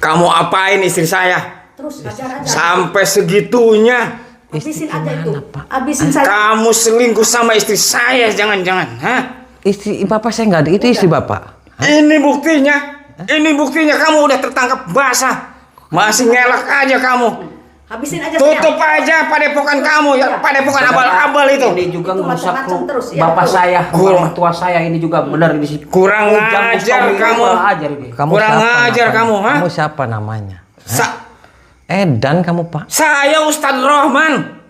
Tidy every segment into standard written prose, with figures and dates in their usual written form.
Kamu apain istri saya? Terus hajar aja. Sampai segitunya. Habisin aja itu. Habisin saja. Kamu selingkuh sama istri saya, jangan-jangan, hah? Istri bapak saya nggak ada, itu istri bapak. Ini buktinya. Ini buktinya kamu udah tertangkap basah. Masih ngelak aja kamu. Habisin aja. Tutup aja padepokan kamu ya, padepokan abal-abal itu. Ini juga Itu merusak macam-macam terus, ya, bapak betul. saya, orang tua saya ini juga benar di situ. Kurang ajar kamu. Kurang ajar ini. Kamu Kurang siapa ajar namanya? kamu, ha? Kamu siapa namanya? Edan kamu, Pak. Saya Ustadz Rohman.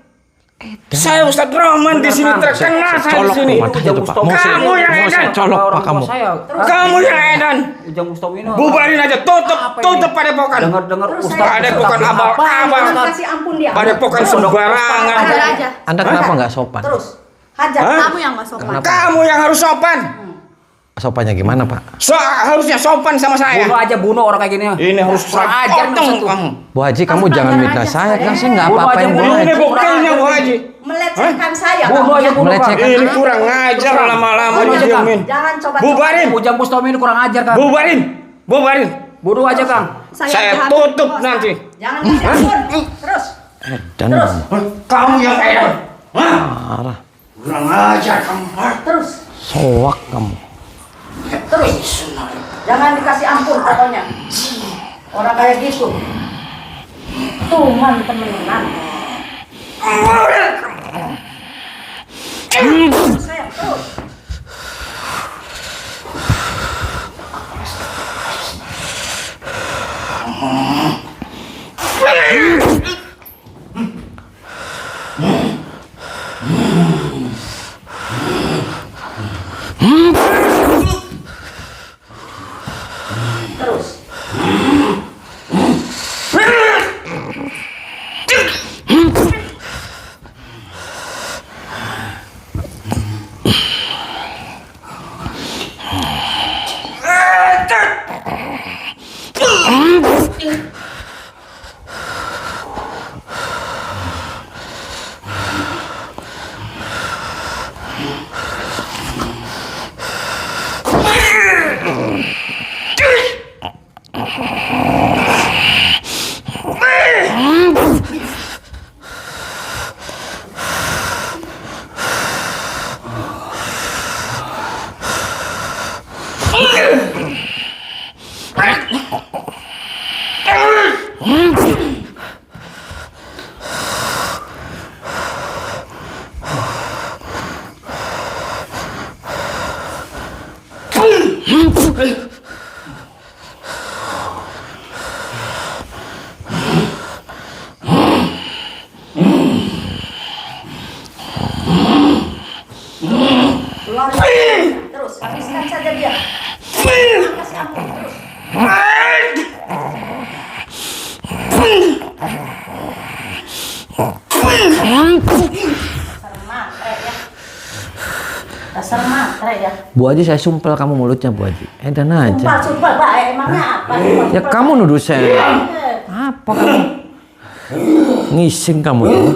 Saya Ustadz Rohman di sini terkenal saya di sini. matanya tuh, Pak. Kamu yang mau saya edan. colok, Pak, kamu. Kamu yang edan. Ujang Mustafa ini. Bubarin aja, tutup padepokan. Dengar Terus Ustaz. Padepokan abal-abal. Jangan kasih ampun dia. Padepokan sembarangan. Hajar aja. Anda kenapa nggak sopan? Terus hajar. Hah? Kamu yang nggak sopan. Kenapa? Kamu yang harus sopan. Sopannya gimana, Pak? Harusnya sopan sama saya. Bunuh aja, bunuh orang kayak gini. Ini harus kurang saya ajar potong maksud tuh. kamu. Bu Haji, kamu Pas jangan pacaran mitnah aja saya. saya. Kan saya nggak Bunuh apa-apain aja, Bu bunuh. Haji. Ini buktinya Bu Haji. Melecehkan saya. Bunuh Bang. aja, bunuh. Melecehkan. Ini kurang ajar lama-lama Bunuh aja, Kang. didiemin. Jangan coba. Bubarin. Ujang Mustafa ini kurang ajar, Kang. Bubarin. Bubarin. Bunuh aja, Kang. Saya jahat. tutup nanti. Jangan kasih ampun. Terus. Edan. Terus. Kamu yang edan. Hah? Marah. Kurang ajar kamu. Hah? Terus. Soak kamu. Terus. Jangan dikasih ampun pokoknya. Orang kayak gitu. Tuhan temenan. Saya terus. Terus. Terus habiskan saja dia. Kasih ampun terus. Dasar matre ya. Bu Haji, saya sumpel kamu mulutnya, Bu Haji. Edan aja. Sumpah baik emangnya apa? Ya kamu nuduh saya. Apa kamu? Ngising kamu tuh.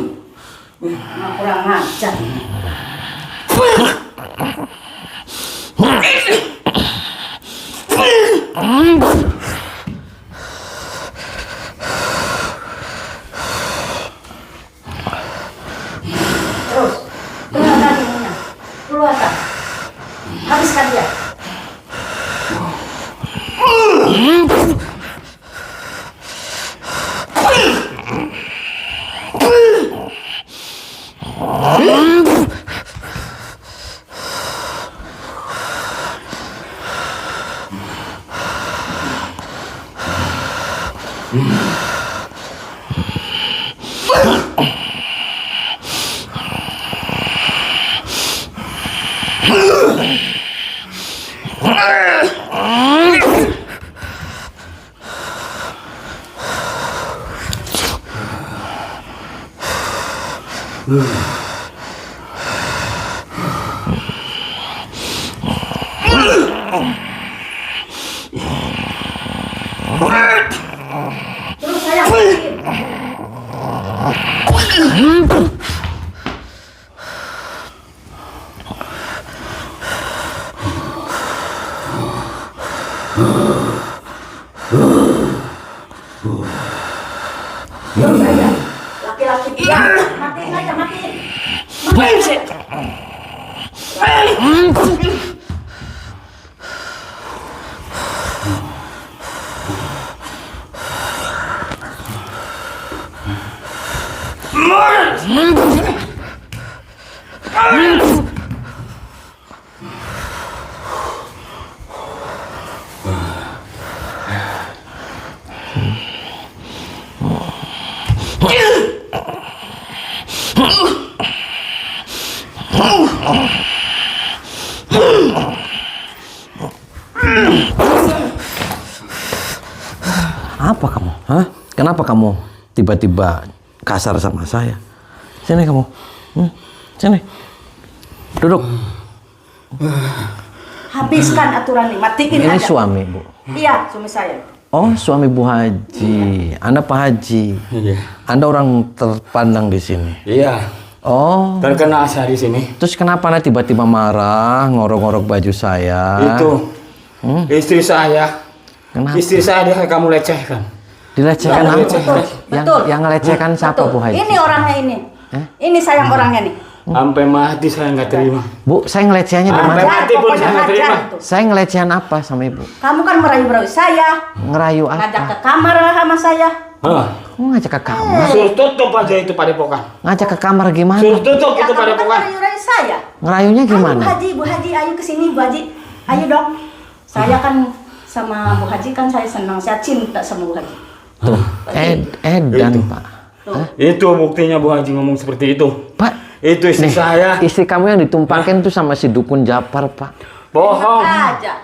Kurang ajar. Terus, keluar lagi minyak. Keluarkan. Habiskan dia. Terus saya Diam saja. Laki-laki diam. Matiin aja, matiin. Matiin. Apa kamu? Hah? Kenapa kamu tiba-tiba kasar sama saya? Sini kamu. Sini. Duduk. Habiskan aturan ini, matiin Ini aja. suami, Bu. Iya, suami saya. Oh, suami Bu Haji. Anda Pak Haji. Iya. Anda orang terpandang di sini. Iya. Oh, Terkenal saya di sini. terus kenapa Anda tiba-tiba marah, ngorok-ngorok baju saya? Itu istri saya. Kenapa? Istri saya dia kamu lecehkan. Dilecehkan Betul, apa? betul, Yang, betul. yang ngelecehkan siapa, Betul. Bu Haji? Ini orangnya ini. Ini sayang orangnya nih. Sampai mati saya nggak terima. Bu, saya ngelecehannya di Sampai mana? Hajar, mati pun pokoknya saya nggak hajar terima. itu. Saya ngelecehan apa sama Ibu? Kamu kan merayu-rayu saya, Ngerayu ngajak ke apa? kamar sama saya. Hah. Kamu ngajak ke kamar? Suruh tutup aja itu padepokan. Ngajak ke kamar gimana? Suruh tutup Ya, itu kamu kan padepokan. merayu-rayu saya. Ngerayunya Ayo gimana? Bu Haji, ayo ke sini Bu Haji. Ayo dong. Saya kan sama Bu Haji kan saya senang, saya cinta sama Bu Haji. Tuh, edan Itu. Pak. Tuh. Itu buktinya Bu Haji ngomong seperti itu. Pak, Itu istri nih, saya. istri kamu yang ditumpangkan tuh sama si dukun Japar, Pak. Bohong. Enak aja.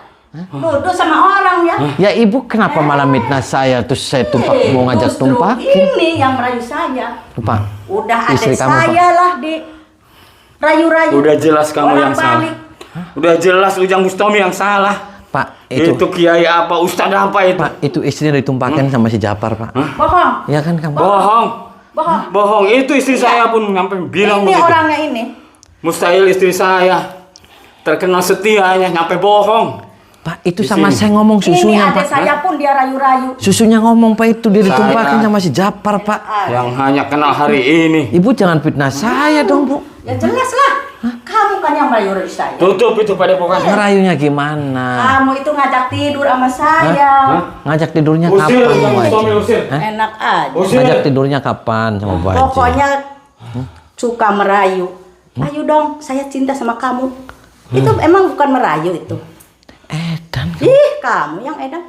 Nuduh sama orang ya. Ya Ibu kenapa malah mitnah saya terus saya tumpak mau ngajak Justru tumpakin? ini yang merayu saya. Tuh, Pak. Udah Istri ada kamu, Pak. saya lah di rayu-rayu. Udah jelas kamu yang salah. Bolak-balik. Udah jelas Ujang Bustomi yang salah. Pak, itu Kiai apa, Ustadz apa itu? Pak, itu istrinya ditumpahkan sama si Japar, Pak. Bohong. Ya kan kamu? Bohong. Bohong. Bohong. Itu istri saya pun sampai bilang Ini begitu. orangnya ini. Mustahil istri saya terkenal setianya nyampe bohong. Pak, itu Di sama sini. saya ngomong susunya, Ini adik Pak. saya pun dia rayu-rayu. Susunya ngomong, Pak, itu dia ditumpahkan Saya- sama si Japar, Pak. Yang hanya kenal hari ini. Ibu jangan fitnah saya dong, Bu. Ya jelas lah. Kamu kan yang merayu-rayu saya. Tutup itu padepokan. Ngerayunya gimana? Kamu itu ngajak tidur sama saya. Ngajak tidurnya Usir kapan, Ujang Bu Haji? Bustomi, usir. Enak aja. Usir. Ngajak tidurnya kapan sama Bu Haji? Pokoknya suka merayu. Ayo dong, saya cinta sama kamu. Itu emang bukan merayu itu. Edan, Ih, kamu yang edan.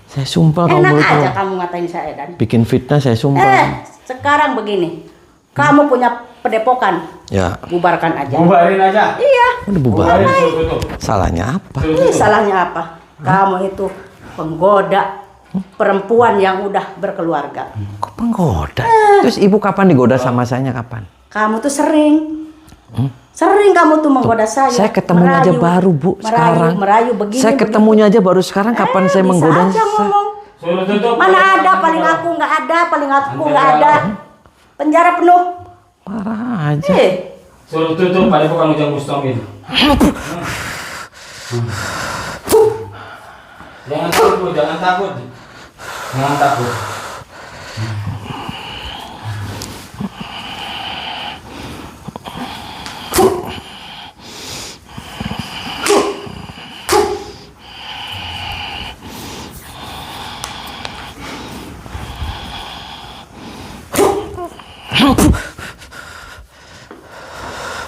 saya sumpah kamu Enak mulut aja kamu. kamu ngatain saya edan. Bikin fitnah saya sumpah. Sekarang begini. Kamu punya padepokan, Ya, bubarkan aja. Bubarin aja. Iya. udah bubar. Bubarin, suruh tutup. Salahnya apa? Ini salahnya apa? Kamu itu penggoda perempuan yang udah berkeluarga. Kok penggoda? Terus ibu kapan digoda sama saya kapan? Kamu tuh sering. Sering kamu tuh menggoda saya. Saya ketemunya aja baru, Bu, sekarang. Merayu begini. Saya ketemunya aja baru sekarang. Kapan saya bisa menggoda? aja ngomong. Suruh tutup. Mana ada paling aku nggak ada, paling aku nggak ada. Penjara penuh. Parah aja. Suruh tutup padepokan Ujang Bustomi. Jangan takut, jangan takut. Jangan takut.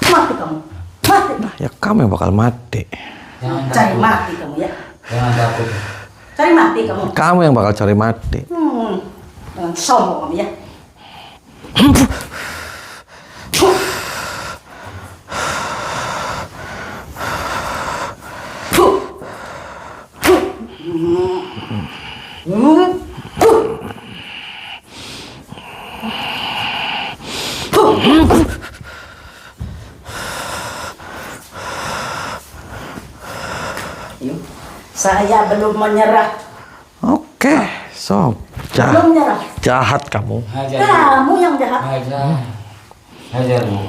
Mati kamu. Mati. Ya kamu yang bakal mati. Cari mati kamu ya. Jangan takut. Cari mati kamu. Kamu yang bakal cari mati. Jangan sombong kamu ya. Saya belum menyerah. Oke, sob. Belum menyerah. Jahat kamu. Hajar. Kamu yang jahat. Hajar. Hajar, Bu.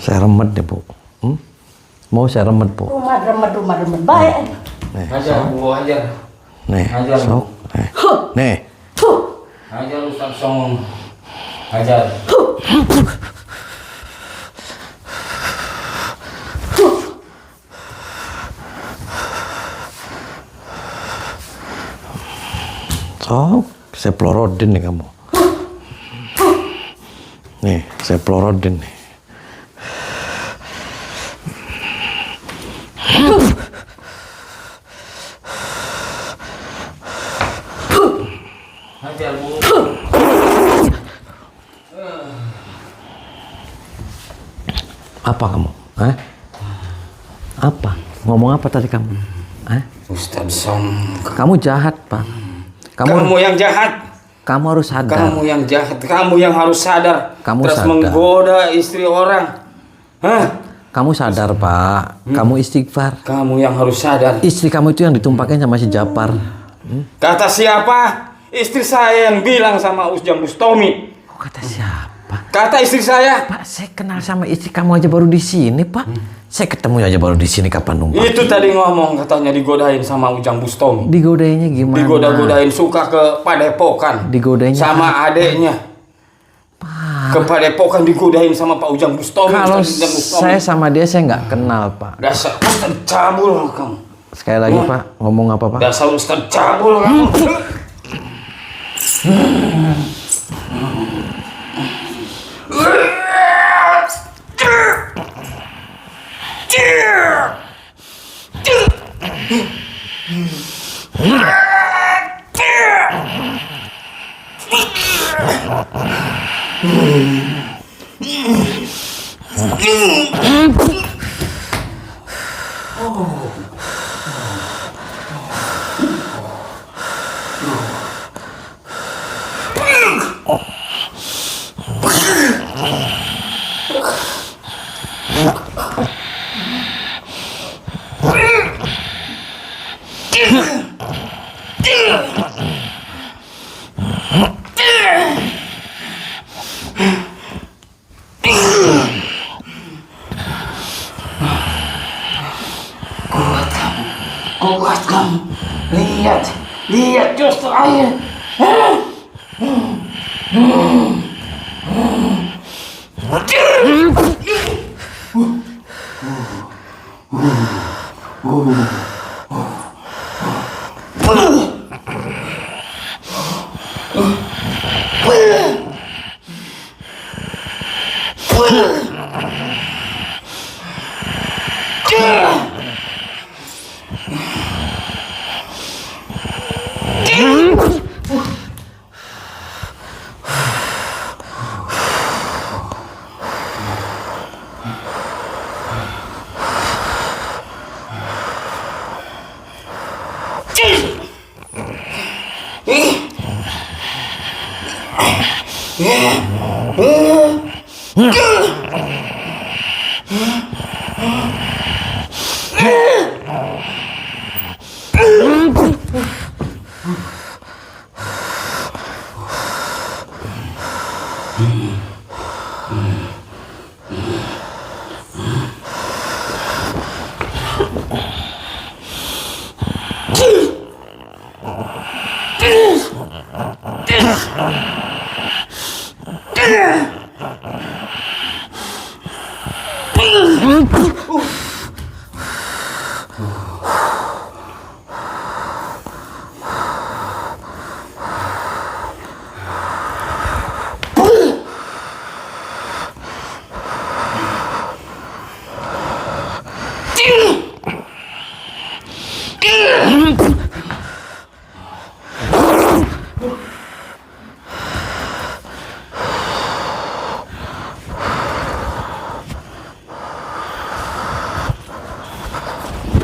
Saya remet deh, Bu. Mau saya remet, Bu. Rumah remet baik. Nih, Ajar, Bu, ajar. nih, Ajar, Bu. sok. Nih. Ajar Ustaz Song. Ajar. Sok, saya pelorodin nih kamu. Nih, saya pelorodin nih. Ajar, Bu. Apa kamu? Hah? Apa? Ngomong apa tadi kamu? Hah? Ustaz Song. Kamu jahat, Pak. Kamu yang jahat. Kamu harus sadar. Kamu yang jahat. Kamu yang harus sadar. Kamu Terus sadar. menggoda istri orang. Hah? Kamu sadar, Pak. Kamu istighfar. Kamu yang harus sadar. Istri kamu itu yang ditumpakin sama si Japar. Kata siapa? Istri saya yang bilang sama Ujang Bustomi. Kok kata siapa? Kata istri saya. Pak, saya kenal sama istri kamu aja baru di sini, Pak. Saya ketemu aja baru di sini kapan numpang. Itu tadi ngomong katanya digodain sama Ujang Bustomi. Digodainya gimana? Digoda-godain suka ke Padepokan. Digodainya sama adeknya. Ke Padepokan digodain sama Pak Ujang Bustomi. Kalau Ustaz Ujang Bustomi. saya sama dia saya nggak kenal, Pak. Dasar Ustaz cabul kamu. Sekali lagi, Pak, ngomong apa, Pak? Dasar Ustaz cabul kamu. Kuat kamu. Lihat justru air.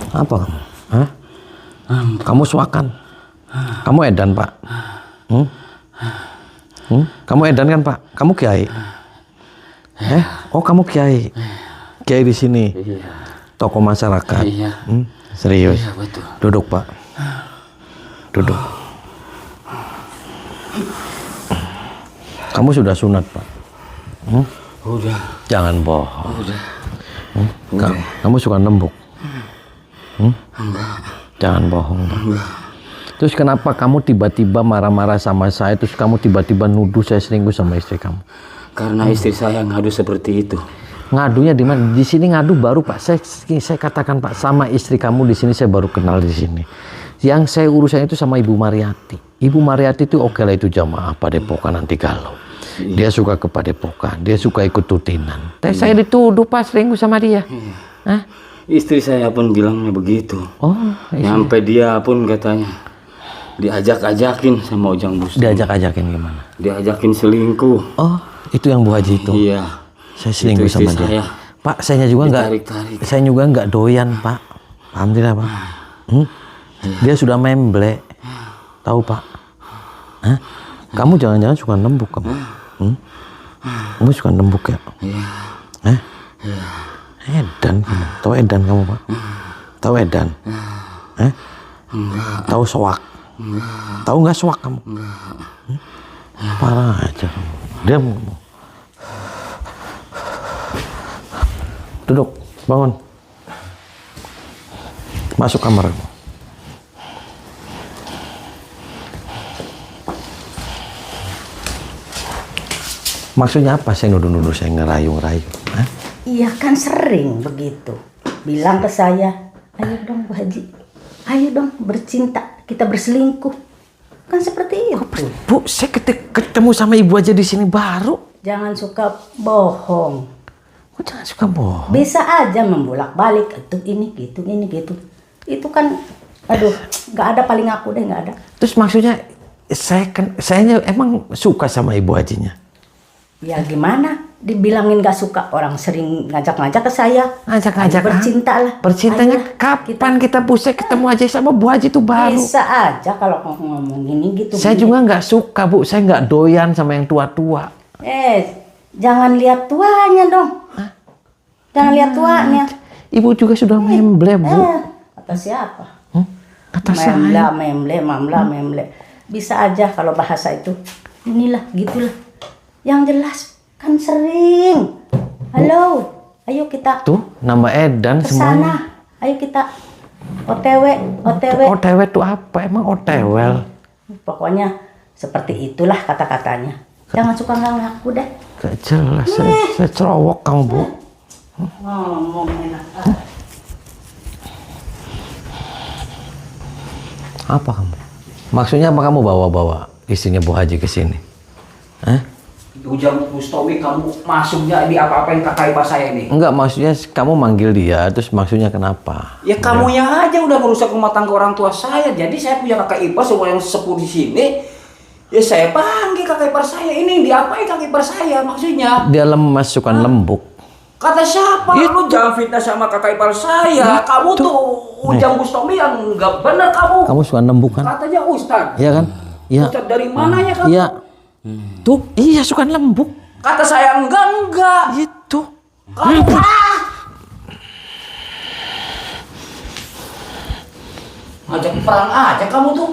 Apa kamu? Hah? Kamu suakan? Kamu edan, Pak? Kamu edan kan, Pak? Kamu kiai? Oh, kamu kiai? kiai di sini. Iya. Tokoh masyarakat. Iya. Serius. Iya, betul. Duduk, Pak. Duduk. Kamu sudah sunat, Pak. Udah. Jangan bohong. Udah. Kamu suka nembuk? Enggak. Jangan bohong, Pak. Enggak. Terus kenapa kamu tiba-tiba marah-marah sama saya, terus kamu tiba-tiba nuduh saya selingkuh sama istri kamu? Karena istri saya ngadu seperti itu. Ngadunya di mana? Di sini ngadu baru, Pak. Saya katakan, Pak, sama istri kamu di sini saya baru kenal di sini. Yang saya urusan itu sama Ibu Mariati. Ibu Mariati itu oke lah, itu jamaah Padepokan anti galau. Dia suka ke Padepokan, dia suka ikut tutinan. Tapi saya dituduh, Pak, selingkuh sama dia. Hah? Istri saya pun bilangnya begitu. Oh, Sampai dia pun katanya diajak-ajakin sama Ujang Bustami. diajak-ajakin gimana? Diajakin selingkuh. Oh, itu yang Bu Haji itu. Iya. Saya selingkuh Itu istri sama dia. saya. Pak, saya juga Ditarik-tarik. saya juga nggak doyan, Pak. Paham tidak, Pak? Dia sudah memble. Tahu, Pak? Hah? Kamu jangan-jangan suka nembuk kamu? Kamu suka nembuk ya? Iya. Hah? Edan kamu. Tahu edan kamu, Pak? Tahu edan? Hah? Tahu soak? Tahu nggak soak kamu? Parah aja kamu. Diam kamu. Duduk, bangun. Masuk kamar kamu. Maksudnya apa saya nuduh-nuduh, saya ngerayu-ngerayu? Hah? Iya kan sering begitu. Bilang ke saya, ayo dong Bu Haji, ayo dong bercinta, kita berselingkuh. Kan seperti itu. Bu, saya ketemu sama ibu aja di sini baru. Jangan suka bohong. Kok jangan suka bohong? Bisa aja membolak-balik, itu ini gitu. Itu kan, aduh, nggak ada, paling aku deh nggak ada. Terus maksudnya saya emang suka sama ibu hajinya. Ya gimana? Dibilangin gak suka, orang sering ngajak-ngajak ke saya. Ngajak-ngajak Ayo bercinta lah. Bercintanya Ayolah, kapan kita pusat ketemu aja sama Bu Haji itu baru. Bisa aja kalau ngomong gini gitu. Saya juga nggak suka, Bu. Saya nggak doyan sama yang tua-tua. Jangan lihat tuanya dong. Jangan lihat tuanya. Ibu juga sudah memble, Bu. Kata siapa? Kata saya. Memble. Bisa aja kalau bahasa itu. Inilah, gitulah. Yang jelas kan sering. Halo, ayo kita Tuh, nambah edan semuanya. kesana. Ayo kita OTW. OTW itu apa? Emang OTW? Pokoknya seperti itulah kata-katanya. Jangan suka nggak ngaku deh. Gak jelas, saya cerowok kamu, Bu. Ngomong enak. Apa kamu? Maksudnya apa kamu bawa-bawa istrinya Bu Haji ke sini? Hah? Ujang Bustami, kamu masuknya di apa-apain kakak ipar saya ini? Enggak, maksudnya kamu manggil dia, terus maksudnya kenapa? Ya kamunya aja udah merusak rumah tangga orang tua saya. Jadi saya punya kakak ipar semua yang sepuh di sini. Ya saya panggil kakak ipar saya ini, diapain kakak ipar saya maksudnya? Dia lemas, suka lembuk. Kata siapa? Lu jangan fitnah sama kakak ipar saya. Kamu tuh Ujang Bustami yang nggak benar kamu. Kamu suka nembuk kan? Katanya Ustad. Iya kan? Iya. Ustad dari mananya kamu? Iya. Tuh, iya suka lembuk. Kata saya enggak. Itu. Kamu ngajak perang aja kamu tuh.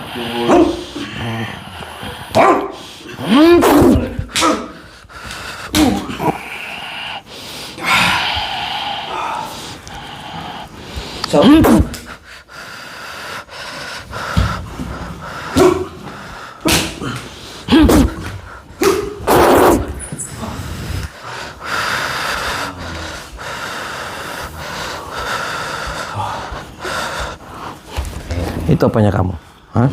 So, Itu apanya kamu? Hah?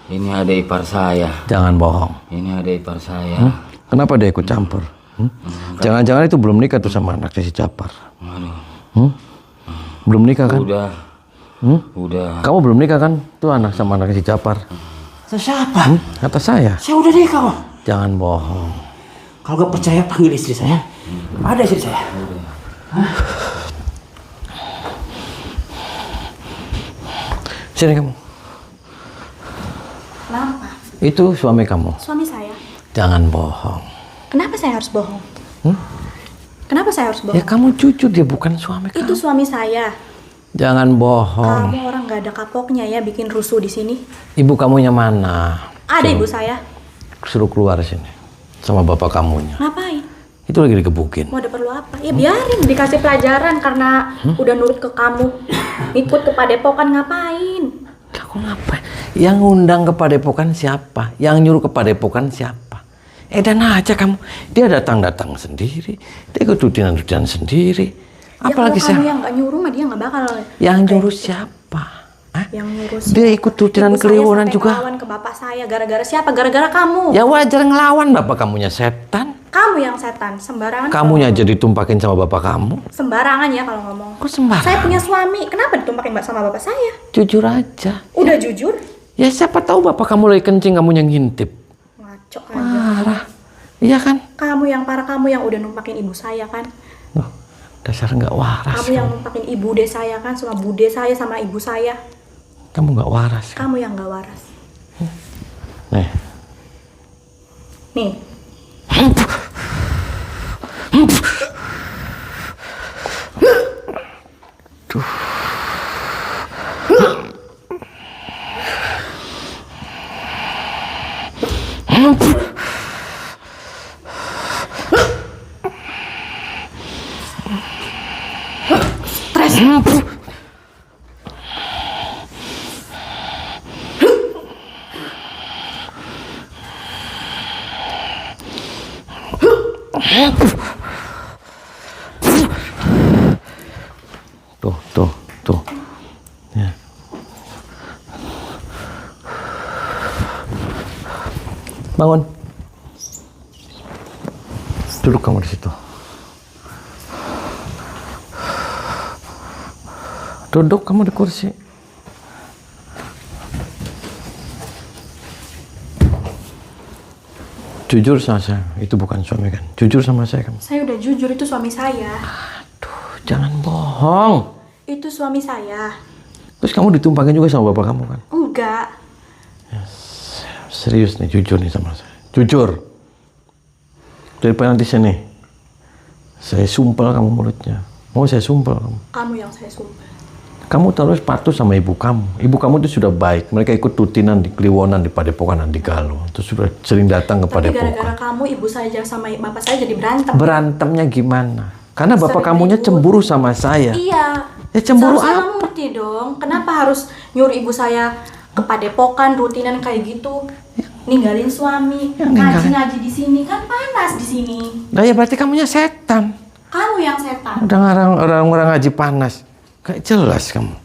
ini ada ipar saya. Jangan bohong. Ini ada ipar saya. Kenapa dia ikut campur? Jangan-jangan itu belum nikah tuh sama anaknya si Japar. Aduh. Belum nikah kan? Udah. Udah. Kamu belum nikah kan? Tuh anak sama anaknya si Japar. Siapa? Kata saya. Saya udah nikah kok. Jangan bohong. Kalau gak percaya panggil istri saya. Ada istri saya. Sini kamu. Kenapa? Itu suami kamu. Suami saya. Jangan bohong. Kenapa saya harus bohong? Kenapa saya harus bohong? Ya kamu jujur, dia bukan suami kamu. Itu suami saya. Jangan bohong. Kamu orang gak ada kapoknya ya bikin rusuh di sini. Ibu kamunya mana? Ada ibu saya. Suruh keluar sini sama bapak kamunya. Ngapain? Itu lagi dikebukin. Mau ada perlu apa? Ya biarin dikasih pelajaran karena udah nurut ke kamu. Ikut ke Padepokan ngapain? Aku ngapain? Yang ngundang ke Padepokan siapa? Yang nyuruh ke Padepokan siapa? Dan aja kamu. Dia datang-datang sendiri. Dia ikut rutinan-rutinan sendiri. Apalagi ya, kalau kamu yang gak nyuruh mah dia gak bakal. Yang nyuruh siapa? Hah? Yang nyuruh Dia ikut rutinan kliwonan juga. Ngelawan ke bapak saya. Gara-gara siapa? Gara-gara kamu. Ya wajar ngelawan, bapak kamunya setan. Kamu yang setan. Sembarangan. Kamunya aja ditumpakin sama bapak kamu. Sembarangan ya kalau ngomong. Kok sembarangan? Saya punya suami. Kenapa ditumpakin sama bapak saya? Jujur aja. Udah jujur? Ya siapa tahu bapak kamu lagi kencing, kamu yang ngintip. Ngaco aja. Parah. Iya kan? Kamu yang parah, kamu yang udah numpakin ibu saya kan? Loh, dasar nggak waras. Kamu yang numpakin ibu de saya kan, sama bude saya, sama ibu saya. Kamu nggak waras. Kan? Kamu yang nggak waras. Nih. Nih. Tuh. Ya. Bangun. Duduk kamu di situ. Duduk kamu di kursi. Jujur sama saya, itu bukan suami kan? Jujur sama saya kamu. Saya udah jujur, itu suami saya. Aduh, jangan bohong. Itu suami saya. Terus kamu ditumpangin juga sama bapak kamu kan? Enggak. Serius nih, jujur nih sama saya. Jujur. Daripada nanti sini, saya sumpel kamu mulutnya. Mau saya sumpel kamu? Kamu yang saya sumpah. Kamu terus patuh sama ibu kamu. Ibu kamu itu sudah baik. Mereka ikut rutinan di Kliwonan, di Padepokan, di Galuh. Terus sudah sering datang ke Tapi Padepokan. gara-gara kamu, ibu saya sama bapak saya jadi berantem. Berantemnya gimana? Karena bapak Sering kamunya ribut. cemburu sama saya. Iya. Ya cemburu Seharusnya apa? kamu ngerti dong. Kenapa harus nyuruh ibu saya ke Padepokan rutinan kayak gitu? Ninggalin suami, ngaji-ngaji di sini kan panas di sini. Nah ya berarti kamunya setan. Kamu yang setan. Udah orang ngaji panas. Kayak jelas kamu.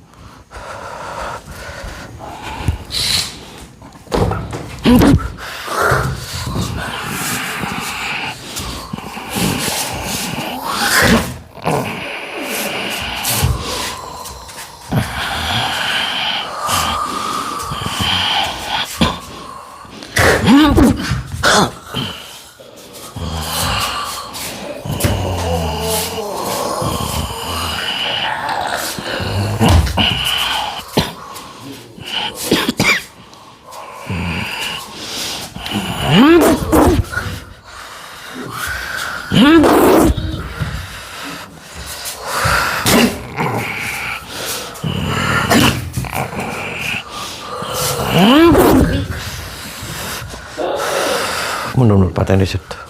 Mundur-mundur, paten di situ.